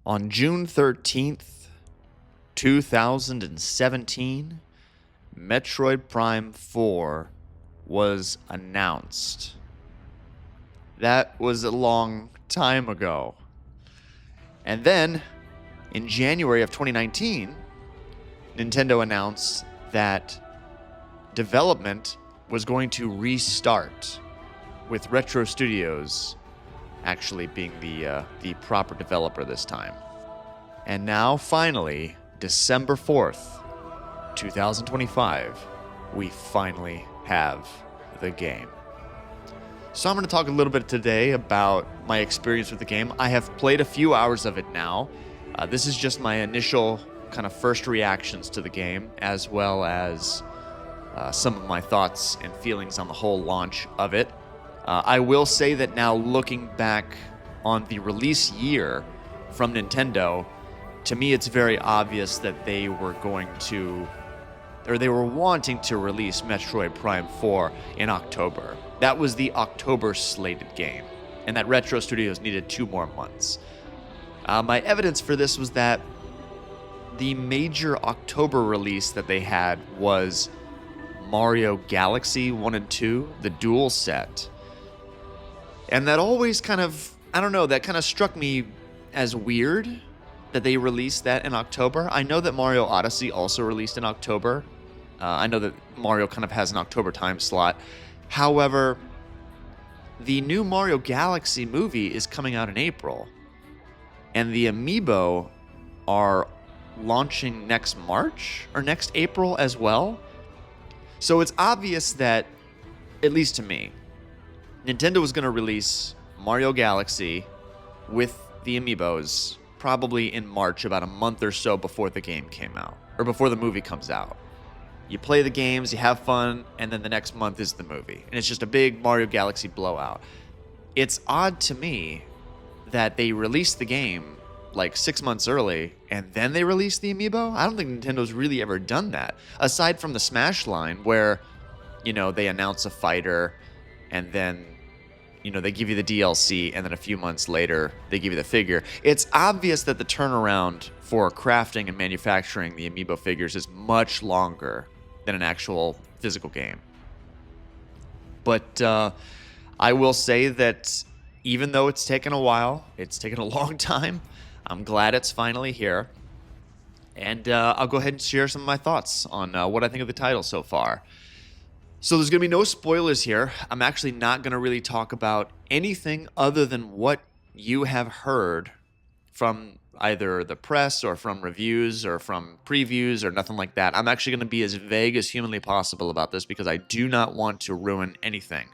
On June 13th, 2017, Metroid Prime 4 was announced. That was a long time ago. And then, in January of 2019, Nintendo announced that development was going to restart, with Retro Studios actually being the proper developer this time. And now, finally, December 4th, 2025, we finally have the game. So I'm going to talk a little bit today about my experience with the game. I have played a few hours of it now. This is just my initial kind of first reactions to the game, as well as some of my thoughts and feelings on the whole launch of it. I will say that now, looking back on the release year from Nintendo, to me it's very obvious that they were wanting to release Metroid Prime 4 in October. That was the October slated game, and that Retro Studios needed 2 more months. My evidence for this was that the major October release that they had was Mario Galaxy 1 and 2, the dual set. And that always kind of, that kind of struck me as weird that they released that in October. I know that Mario Odyssey also released in October. I know that Mario kind of has an October time slot. However, the new Mario Galaxy movie is coming out in April, and the Amiibo are launching next March or next April as well. So it's obvious that, at least to me, Nintendo was going to release Mario Galaxy with the Amiibos probably in March, about a month or so before the game came out, or before the movie comes out. You play the games, you have fun, and then the next month is the movie. And it's just a big Mario Galaxy blowout. It's odd to me that they released the game like 6 months early, and then they released the Amiibo. I don't think Nintendo's really ever done that. Aside from the Smash line, where, they announce a fighter, and then, they give you the DLC, and then a few months later, they give you the figure. It's obvious that the turnaround for crafting and manufacturing the Amiibo figures is much longer than an actual physical game. But I will say that even though it's taken a while, it's taken a long time, I'm glad it's finally here. And I'll go ahead and share some of my thoughts on what I think of the title so far. So there's going to be no spoilers here. I'm actually not going to really talk about anything other than what you have heard from either the press or from reviews or from previews or nothing like that. I'm actually going to be as vague as humanly possible about this because I do not want to ruin anything.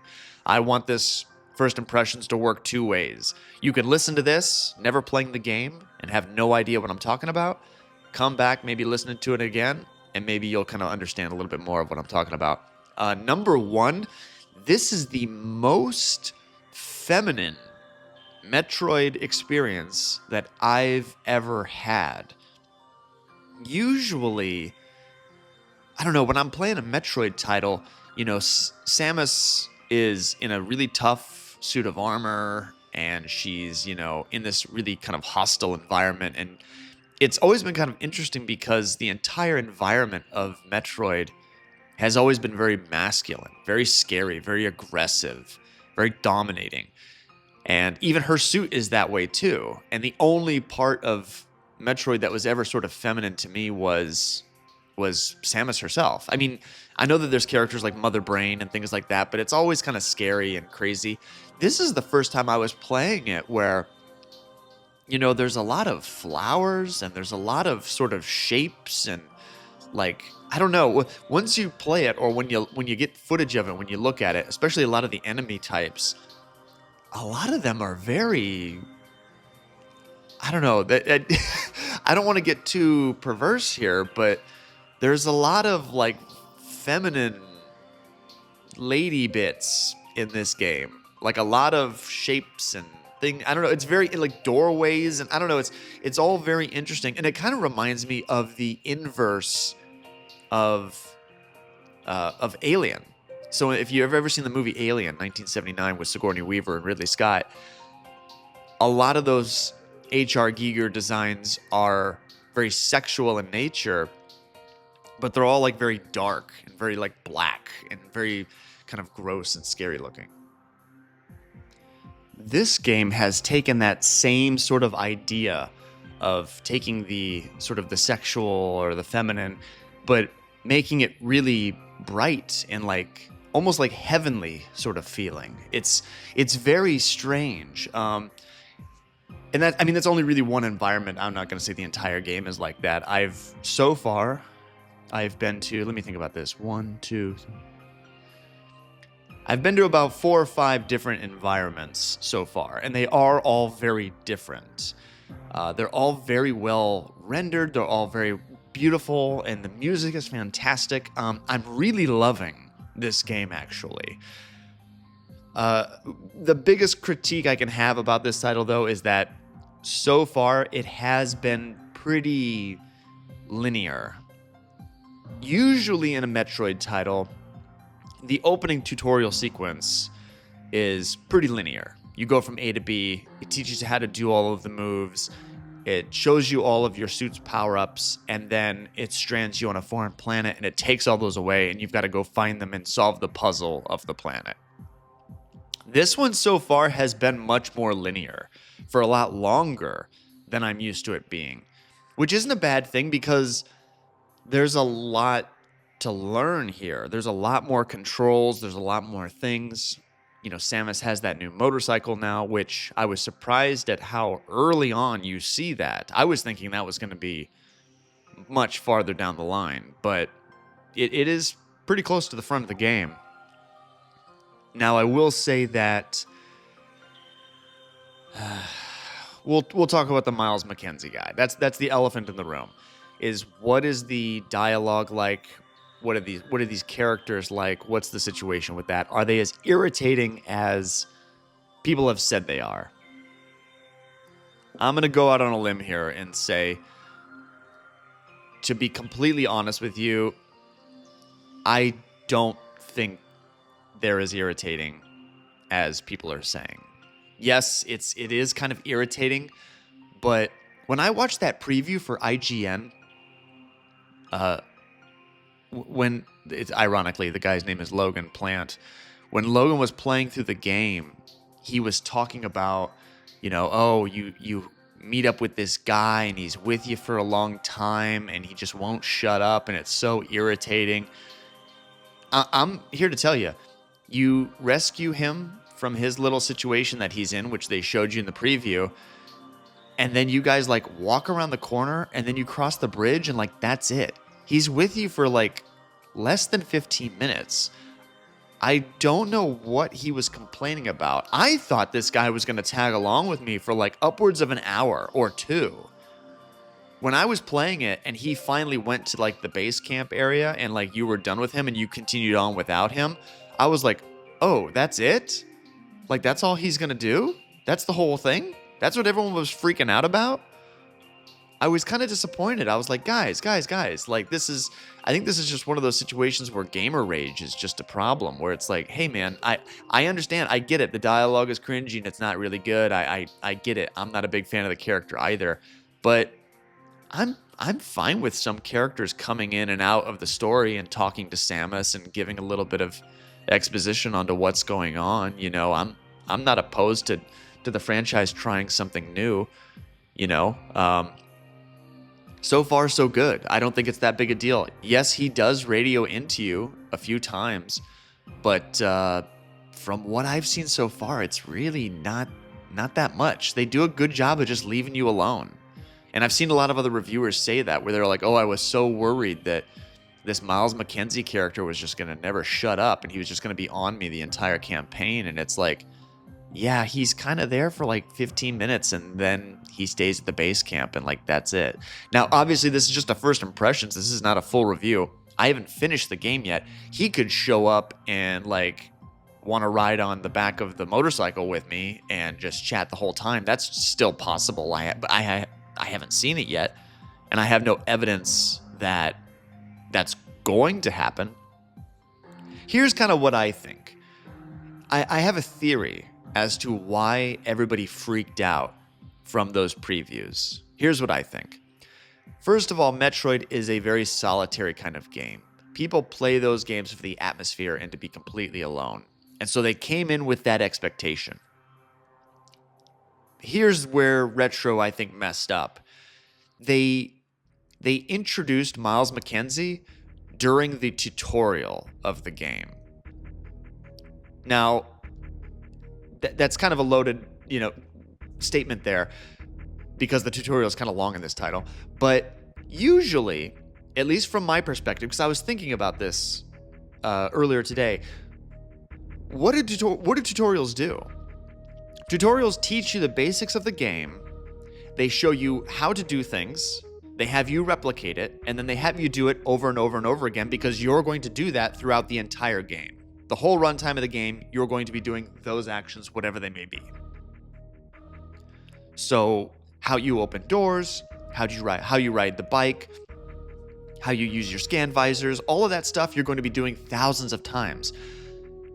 I want this first impressions to work 2 ways. You could listen to this, never playing the game, and have no idea what I'm talking about. Come back, maybe listen to it again, and maybe you'll kind of understand a little bit more of what I'm talking about. Number 1, this is the most feminine Metroid experience that I've ever had. Usually, when I'm playing a Metroid title, Samus is in a really tough suit of armor, and she's, in this really kind of hostile environment. And it's always been kind of interesting because the entire environment of Metroid has always been very masculine, very scary, very aggressive, very dominating. And even her suit is that way too. And the only part of Metroid that was ever sort of feminine to me was Samus herself. I mean, I know that there's characters like Mother Brain and things like that, but it's always kind of scary and crazy. This is the first time I was playing it where, there's a lot of flowers and there's a lot of sort of shapes and once you play it, or when you get footage of it, when you look at it, especially a lot of the enemy types, a lot of them are very, I don't want to get too perverse here, but there's a lot of feminine lady bits in this game. Like a lot of shapes and things. It's very doorways, and it's all very interesting. And it kind of reminds me of the inverse of Alien. So if you've ever seen the movie Alien, 1979, with Sigourney Weaver and Ridley Scott, a lot of those H.R. Giger designs are very sexual in nature, but they're all like very dark and very like black and very kind of gross and scary looking. This game has taken that same sort of idea of taking the sort of the sexual or the feminine, but making it really bright and like almost like heavenly sort of feeling. It's very strange. And that's only really one environment. I'm not going to say the entire game is like that. I've been to, let me think about this. 1, 2, 3. I've been to about 4 or 5 different environments so far, and they are all very different. They're all very well rendered. They're all very beautiful, and the music is fantastic. I'm really loving this game, actually. The biggest critique I can have about this title, though, is that so far it has been pretty linear. Usually in a Metroid title, the opening tutorial sequence is pretty linear. You go from A to B, it teaches you how to do all of the moves, it shows you all of your suit's power-ups, and then it strands you on a foreign planet, and it takes all those away, and you've got to go find them and solve the puzzle of the planet. This one so far has been much more linear, for a lot longer than I'm used to it being, which isn't a bad thing because there's a lot to learn here. There's a lot more controls. There's a lot more things. You know, Samus has that new motorcycle now, which I was surprised at how early on you see that. I was thinking that was going to be much farther down the line, but it is pretty close to the front of the game. Now, I will say that we'll talk about the Miles McKenzie guy. That's the elephant in the room. Is what is the dialogue like? What are these characters like? What's the situation with that? Are they as irritating as people have said they are? I'm going to go out on a limb here and say, to be completely honest with you, I don't think they're as irritating as people are saying. Yes, it is kind of irritating, but when I watched that preview for IGN, when it's ironically the guy's name is Logan Plant, when Logan was playing through the game, he was talking about, you meet up with this guy and he's with you for a long time and he just won't shut up and it's so irritating. I'm here to tell you, you rescue him from his little situation that he's in, which they showed you in the preview, and then you guys like walk around the corner and then you cross the bridge and like that's it. He's with you for like less than 15 minutes. I don't know what he was complaining about. I thought this guy was going to tag along with me for like upwards of an hour or 2. When I was playing it and he finally went to like the base camp area and like you were done with him and you continued on without him, I was like, oh, that's it? Like that's all he's going to do? That's the whole thing? That's what everyone was freaking out about? I was kind of disappointed. I was like, guys, like I think this is just one of those situations where gamer rage is just a problem, where it's like, hey man, I understand, I get it. The dialogue is cringy and it's not really good. I get it. I'm not a big fan of the character either, but I'm fine with some characters coming in and out of the story and talking to Samus and giving a little bit of exposition onto what's going on. I'm not opposed to the franchise trying something new, So far, so good. I don't think it's that big a deal. Yes, he does radio into you a few times, but from what I've seen so far, it's really not that much. They do a good job of just leaving you alone. And I've seen a lot of other reviewers say that, where they're like, oh, I was so worried that this Miles McKenzie character was just going to never shut up and he was just going to be on me the entire campaign. And it's like, yeah, he's kind of there for like 15 minutes and then he stays at the base camp and like that's it. Now, obviously, this is just a first impressions. This is not a full review. I haven't finished the game yet. He could show up and like want to ride on the back of the motorcycle with me and just chat the whole time. That's still possible. But I haven't seen it yet, and I have no evidence that that's going to happen. Here's kind of what I think. I have a theory as to why everybody freaked out from those previews. Here's what I think. First of all, Metroid is a very solitary kind of game. People play those games for the atmosphere and to be completely alone. And so they came in with that expectation. Here's where Retro, I think, messed up. They introduced Miles McKenzie during the tutorial of the game. Now, that's kind of a loaded, statement there because the tutorial is kind of long in this title. But usually, at least from my perspective, because I was thinking about this earlier today, what do tutorials do? Tutorials teach you the basics of the game. They show you how to do things. They have you replicate it, and then they have you do it over and over and over again because you're going to do that throughout the entire game. The whole runtime of the game, you're going to be doing those actions, whatever they may be. So, how you open doors, how you ride the bike, how you use your scan visors, all of that stuff you're going to be doing thousands of times.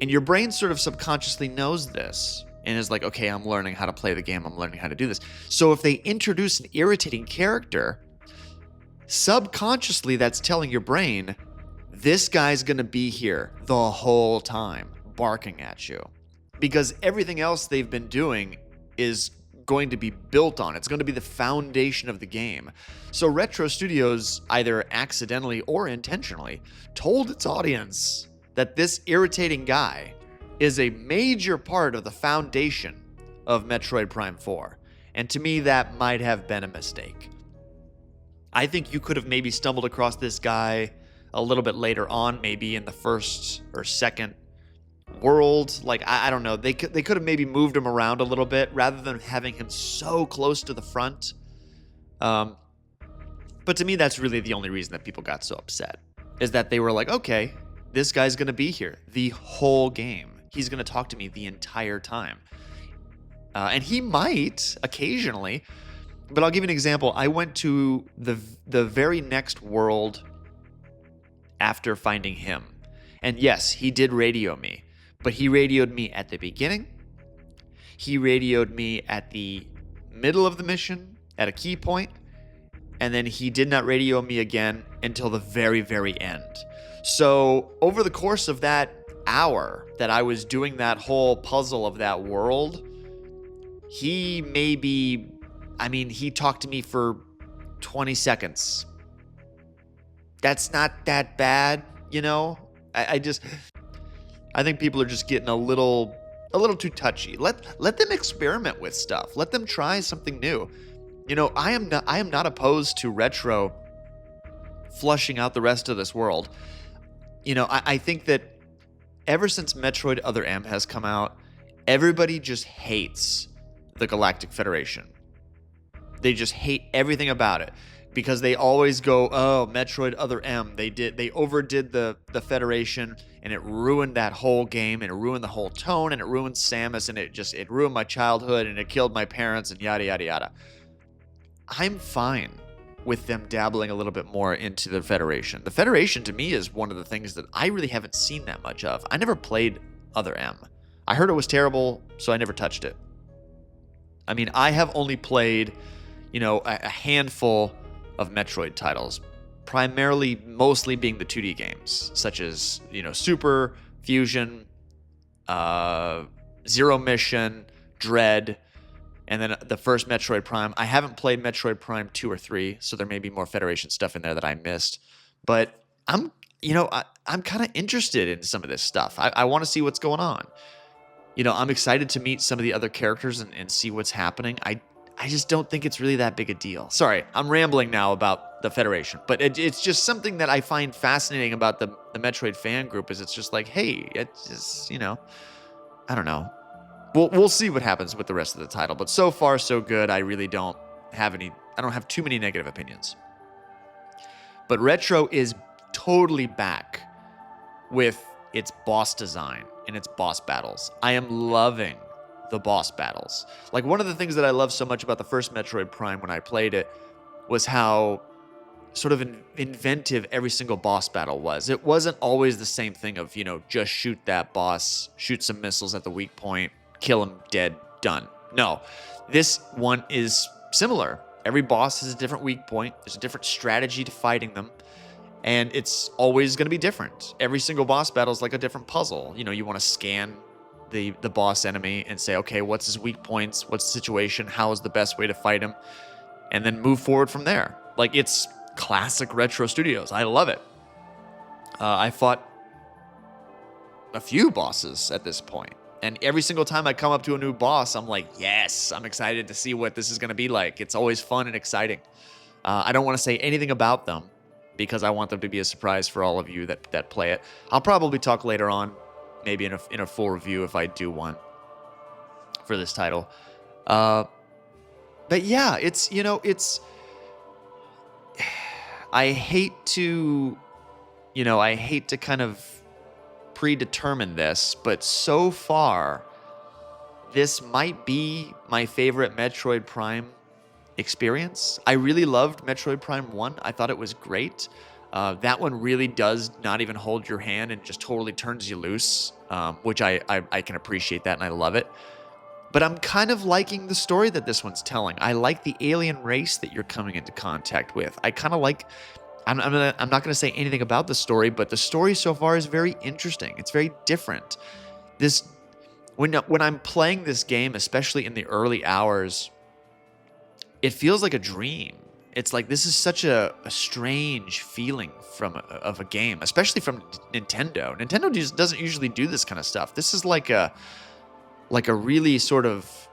And your brain sort of subconsciously knows this and is like, okay, I'm learning how to play the game. I'm learning how to do this. So if they introduce an irritating character, subconsciously that's telling your brain, this guy's going to be here the whole time, barking at you. Because everything else they've been doing is going to be built on. It's going to be the foundation of the game. So Retro Studios, either accidentally or intentionally, told its audience that this irritating guy is a major part of the foundation of Metroid Prime 4. And to me, that might have been a mistake. I think you could have maybe stumbled across this guy a little bit later on, maybe in the first or second world. Like, I don't know. They could have maybe moved him around a little bit rather than having him so close to the front. But to me, that's really the only reason that people got so upset, is that they were like, okay, this guy's going to be here the whole game. He's going to talk to me the entire time. And he might occasionally, but I'll give you an example. I went to the very next world after finding him. And yes, he did radio me, but he radioed me at the beginning. He radioed me at the middle of the mission at a key point, and then he did not radio me again until the very, very end. So over the course of that hour that I was doing that whole puzzle of that world, he talked to me for 20 seconds. That's not that bad, I think people are just getting a little too touchy. Let them experiment with stuff. Let them try something new. I am not opposed to Retro flushing out the rest of this world. I think that ever since Metroid Other M has come out, everybody just hates the Galactic Federation. They just hate everything about it because they always go, oh, Metroid Other M. They overdid the Federation, and it ruined that whole game, and it ruined the whole tone, and it ruined Samus, and it ruined my childhood, and it killed my parents, and yada, yada, yada. I'm fine with them dabbling a little bit more into the Federation. The Federation, to me, is one of the things that I really haven't seen that much of. I never played Other M. I heard it was terrible, so I never touched it. I mean, I have only played, a handful of Metroid titles, mostly being the 2D games, such as, Super, Fusion, Zero Mission, Dread, and then the first Metroid Prime. I haven't played Metroid Prime 2 or 3, so there may be more Federation stuff in there that I missed. But I'm kind of interested in some of this stuff. I want to see what's going on. I'm excited to meet some of the other characters and see what's happening. I just don't think it's really that big a deal. Sorry, I'm rambling now about the Federation, but it's just something that I find fascinating about the Metroid fan group is it's just like, hey, it's just, I don't know. We'll see what happens with the rest of the title, but so far so good. I really don't have too many negative opinions. But Retro is totally back with its boss design and its boss battles. I am loving the boss battles. Like, one of the things that I love so much about the first Metroid Prime when I played it was how sort of inventive every single boss battle was. It wasn't always the same thing of, just shoot that boss, shoot some missiles at the weak point, kill him, dead, done. No, this one is similar. Every boss has a different weak point. There's a different strategy to fighting them. And it's always going to be different. Every single boss battle is like a different puzzle. You know, you want to scan the boss enemy and say, okay, what's his weak points? What's the situation? How is the best way to fight him? And then move forward from there. Like, it's classic Retro Studios. I love it. I fought a few bosses at this point. And every single time I come up to a new boss, I'm like, yes, I'm excited to see what this is going to be like. It's always fun and exciting. I don't want to say anything about them because I want them to be a surprise for all of you that play it. I'll probably talk later on, maybe in a full review if I do one for this title. But yeah, it's, you know, it's... I hate to kind of predetermine this, but so far, this might be my favorite Metroid Prime experience. I really loved Metroid Prime 1. I thought it was great. That one really does not even hold your hand and just totally turns you loose, which I can appreciate that and I love it. But I'm kind of liking the story that this one's telling. I like the alien race that you're coming into contact with. I kind of like... I'm not going to say anything about the story, but the story so far is very interesting. It's very different. When I'm playing this game, especially in the early hours, it feels like a dream. It's like this is such a strange feeling of a game, especially from Nintendo. Nintendo just doesn't usually do this kind of stuff. This is like a really sort of,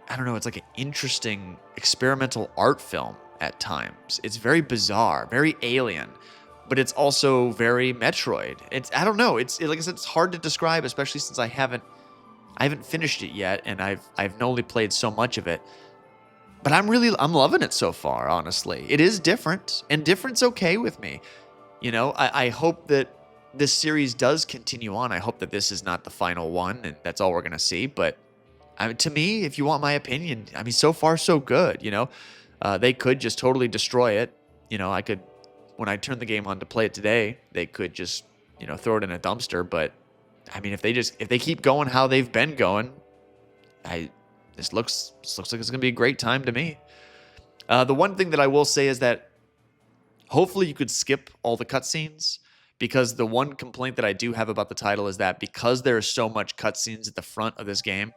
I don't know, it's like an interesting experimental art film at times. It's very bizarre, very alien, but it's also very Metroid. I don't know. Like I said, it's hard to describe, especially since I haven't finished it yet, and I've only played so much of it. But I'm loving it so far, honestly. It is different, and different's okay with me. You know, I hope that this series does continue on. I hope that this is not the final one, and that's all we're going to see. But to me, if you want my opinion, I mean, so far, so good, you know. They could just totally destroy it. You know, when I turn the game on to play it today, they could just, you know, throw it in a dumpster. But, I mean, if they keep going how they've been going, this looks like it's going to be a great time to me. The one thing that I will say is that hopefully you could skip all the cutscenes, because the one complaint that I do have about the title is that because there is so much cutscenes at the front of this game,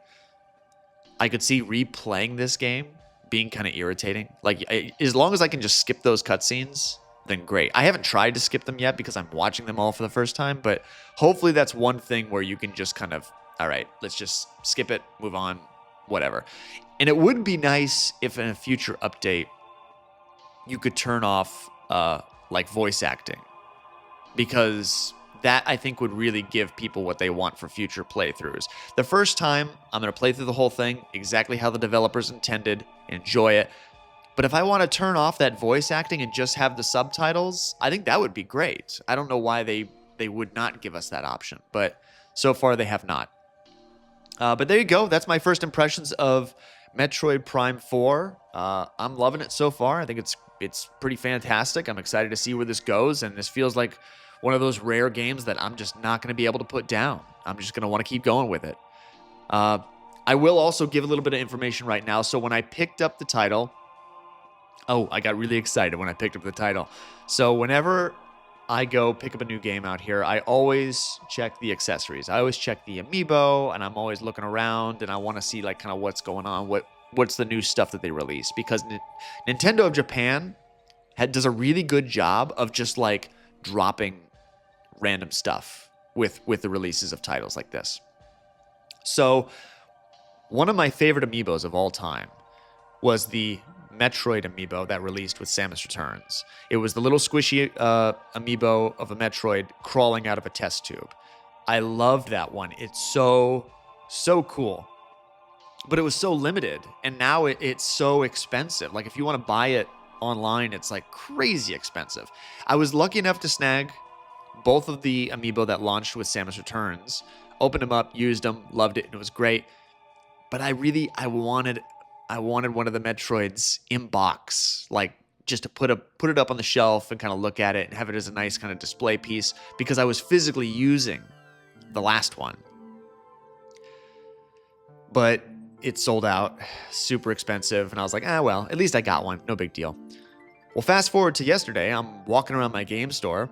I could see replaying this game being kind of irritating. Like, as long as I can just skip those cutscenes, then great. I haven't tried to skip them yet because I'm watching them all for the first time, but hopefully that's one thing where you can just kind of, all right, let's just skip it, move on, whatever. And it would be nice if in a future update you could turn off like voice acting, because that, I think, would really give people what they want for future playthroughs. The first time, I'm going to play through the whole thing exactly how the developers intended, enjoy it. But if I want to turn off that voice acting and just have the subtitles, I think that would be great. I don't know why they would not give us that option, but so far they have not. But there you go. That's my first impressions of Metroid Prime 4. I'm loving it so far. I think it's pretty fantastic. I'm excited to see where this goes, and this feels like one of those rare games that I'm just not going to be able to put down. I'm just going to want to keep going with it. I will also give a little bit of information right now. So when I picked up the title, I got really excited when I picked up the title. So whenever I go pick up a new game out here, I always check the accessories. I always check the amiibo, and I'm always looking around, and I want to see like kind of what's going on, what's the new stuff that they release, because Nintendo of Japan does a really good job of just like dropping random stuff with the releases of titles like this. So one of my favorite amiibos of all time was the Metroid amiibo that released with Samus Returns. It was the little squishy amiibo of a Metroid crawling out of a test tube. I loved that one. It's so cool. But it was so limited, and now it's so expensive. Like, if you want to buy it online, it's like crazy expensive. I was lucky enough to snag both of the amiibo that launched with Samus Returns, opened them up, used them, loved it, and it was great. But I wanted one of the Metroids in box, like just to put it up on the shelf and kind of look at it and have it as a nice kind of display piece, because I was physically using the last one. But it sold out, super expensive. And I was like, well, at least I got one. No big deal. Well, fast forward to yesterday, I'm walking around my game store,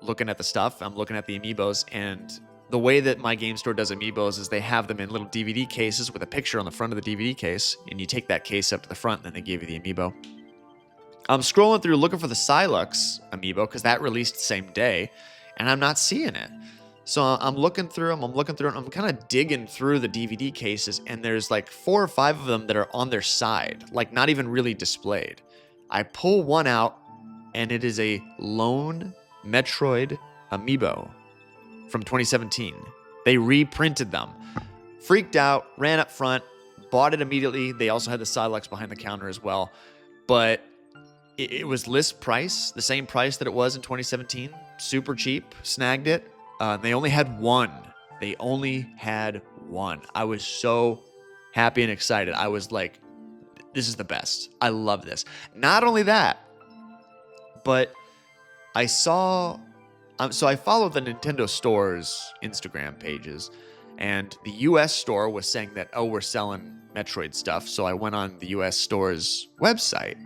looking at the stuff. I'm looking at the amiibos, and the way that my game store does amiibos is they have them in little DVD cases with a picture on the front of the DVD case, and you take that case up to the front, and then they give you the amiibo. I'm scrolling through looking for the Silux amiibo because that released the same day, and I'm not seeing it. So I'm looking through them, I'm kind of digging through the DVD cases, and there's like 4 or 5 of them that are on their side, like not even really displayed. I pull one out, and it is a lone Metroid amiibo from 2017. They reprinted them. Freaked out, ran up front, bought it immediately. They also had the Silux behind the counter as well. But it was list price, the same price that it was in 2017. Super cheap, snagged it. They only had one. They only had one. I was so happy and excited. I was like, this is the best. I love this. Not only that, but I saw... So I followed the Nintendo Store's Instagram pages, and the US store was saying that, we're selling Metroid stuff. So I went on the US store's website.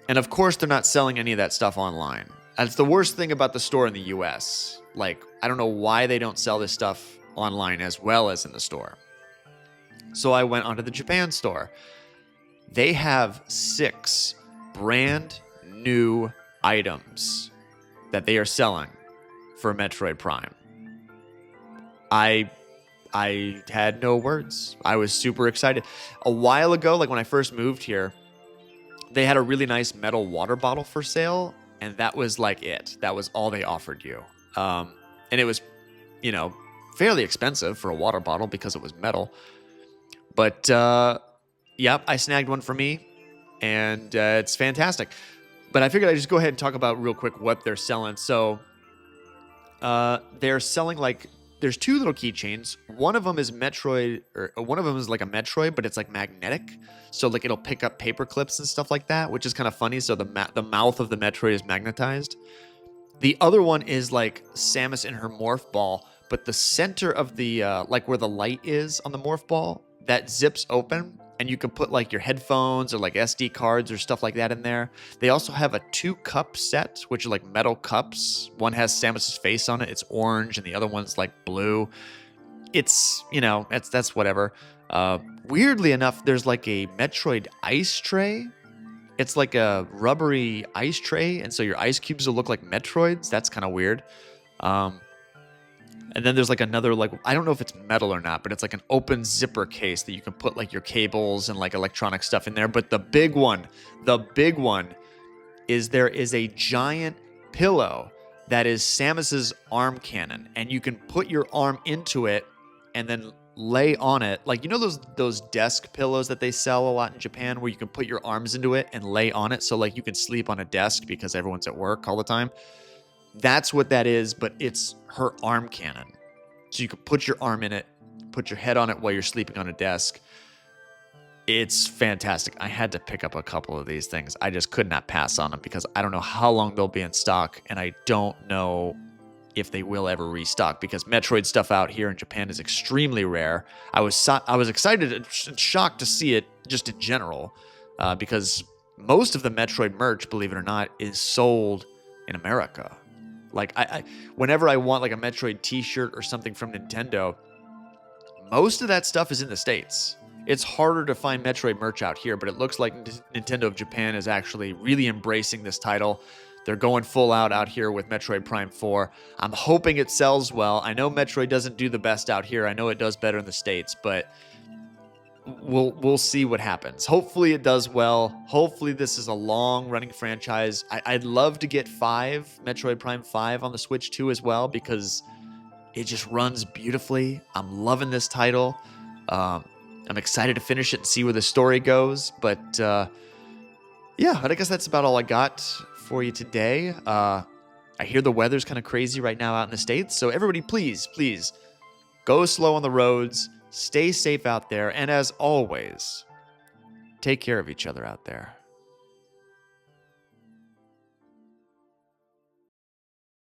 And of course, they're not selling any of that stuff online. That's the worst thing about the store in the US. Like, I don't know why they don't sell this stuff online as well as in the store. So I went onto the Japan store. They have 6 brand new items that they are selling for Metroid Prime. I had no words. I was super excited. A while ago, like when I first moved here, they had a really nice metal water bottle for sale, and that was like it. That was all they offered you. And it was, fairly expensive for a water bottle because it was metal. But, I snagged one for me, and it's fantastic. But I figured I'd just go ahead and talk about real quick what they're selling. So they're selling there's 2 little keychains. One of them is Metroid, or one of them is like a Metroid, but it's like magnetic. So like it'll pick up paper clips and stuff like that, which is kind of funny. So the mouth of the Metroid is magnetized. The other one is like Samus in her morph ball, but the center of the like where the light is on the morph ball, that zips open, and you can put like your headphones or like SD cards or stuff like that in there. They also have a 2-cup set, which are like metal cups. One has Samus's face on it. It's orange, and the other one's like blue. It's, that's whatever. Weirdly enough, there's like a Metroid ice tray. It's like a rubbery ice tray, and so your ice cubes will look like Metroids. That's kind of weird. And then there's like another, like, I don't know if it's metal or not, but it's like an open zipper case that you can put like your cables and like electronic stuff in there. But the big one is there is a giant pillow that is Samus's arm cannon, and you can put your arm into it and then lay on it. Like, those desk pillows that they sell a lot in Japan where you can put your arms into it and lay on it. So like you can sleep on a desk because everyone's at work all the time. That's what that is, but it's her arm cannon. So you can put your arm in it, put your head on it while you're sleeping on a desk. It's fantastic. I had to pick up a couple of these things. I just could not pass on them because I don't know how long they'll be in stock, and I don't know if they will ever restock because Metroid stuff out here in Japan is extremely rare. I was excited and shocked to see it just in general because most of the Metroid merch, believe it or not, is sold in America. Like, I whenever I want like a Metroid t-shirt or something from Nintendo, most of that stuff is in the States. It's harder to find Metroid merch out here, but it looks like Nintendo of Japan is actually really embracing this title. They're going full out here with Metroid Prime 4. I'm hoping it sells well. I know Metroid doesn't do the best out here. I know it does better in the States, but we'll see what happens. Hopefully it does well. Hopefully this is a long-running franchise. I'd love to get Metroid Prime 5 on the Switch too as well because it just runs beautifully. I'm loving this title. I'm excited to finish it and see where the story goes. But I guess that's about all I got for you today. I hear the weather's kind of crazy right now out in the States. So everybody, please go slow on the roads. Stay safe out there, and as always, take care of each other out there.